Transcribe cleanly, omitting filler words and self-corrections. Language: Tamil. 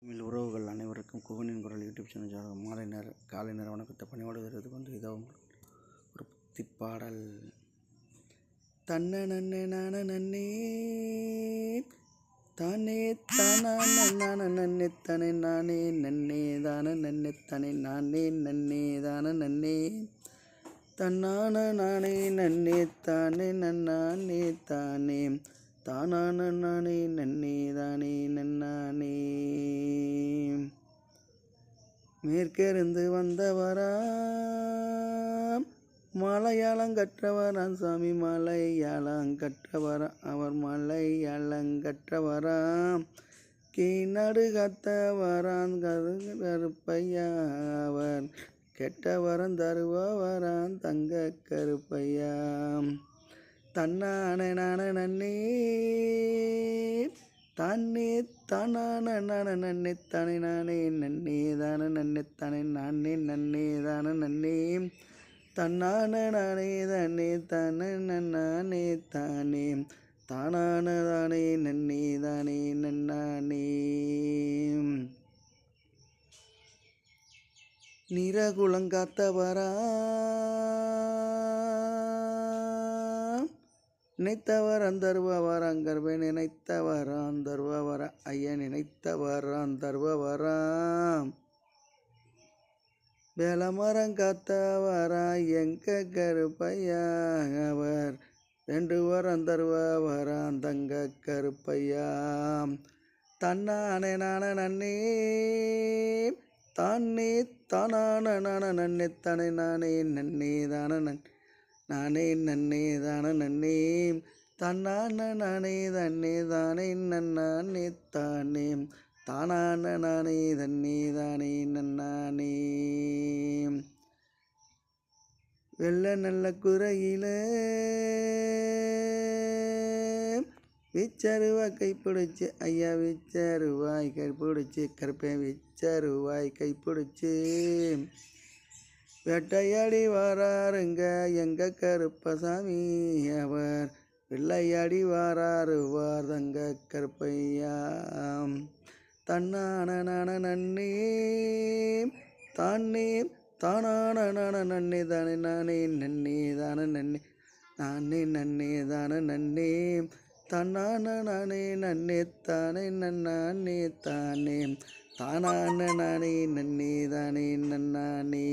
தமிழ் உறவுகள் அனைவருக்கும் குகனின் குரல் யூடியூப் சேனல் மாலை காலை நேர வணக்கத்தை பணியோடு வருவது இதோ ஒரு புத்தி பாடல். தன்ன நன்னே நான நன்னே தானே தான நன்னே தனே நானே நன்னே தான நன்னே தனே நானே நன்னே தான நன்னே தன்னான நானே நன்னே தானே நன்னானே தானே தானான நானே நன்னே தானே நன்னானே. மேற்கிருந்து வந்தவராம் மலையாளங்கற்றவராம் சாமி மலையாளங்கற்றவராம் அவர் மலையாளங்கற்றவராம் கீழ்நாடு காத்தவராம் கருப்பையா அவர் கெட்டவரம் தருபவராம் தங்க கருப்பையாம். தன்னான நான நன்னே தானே தானான நான நன்னே தானே நானே நன்னே தான நன்னே தானே நானே நன்னே தான நன்னே தன்னான நானே தானே தானே நன்னானே தானே தானான தானே நன்னே தானே நன்னானே. நிறகுலங்காத்தவரா நினைத்தவர் அந்தர்வர அங்கர்வே நினைத்தவர் அந்தர்வர ஐயா நினைத்தவர் அந்தர்வராம் வேலமரம் காத்தவரா எங்க கருப்பையா அவர் வேண்டுவர் அந்தர்வராம் தங்க கருப்பையாம். தன்னானே நான நன்னே தானே தானான நான நன்னே தானே நானே நன்னே தான நானே நன்னே தான நன்னே தன்னான நானே தன்னே தானே நன்னானே தானே தானான நானே தன்னே தானே நன்னானே. வெள்ள நல்ல குறையில விச்சருவாய் கைப்பிடிச்சு ஐயா விச்சருவாய் கைப்பிடிச்சு கருப்பேன் விச்சருவாய் கைப்பிடிச்சு வேட்டையாடி வராருங்க எங்க கருப்பசாமி அவர் வெள்ளையாடி வராருவார் தங்க கருப்பையாம். தன்னான நான நன்னே தானே தானான நான நன்னே தானே நானே நன்னே தான நன்னே நானே நன்னே தான நன்னே தன்னான நானே நன்னே தானே நன்னானே தானே தானான நானே நன்னே தானே நன்னானே.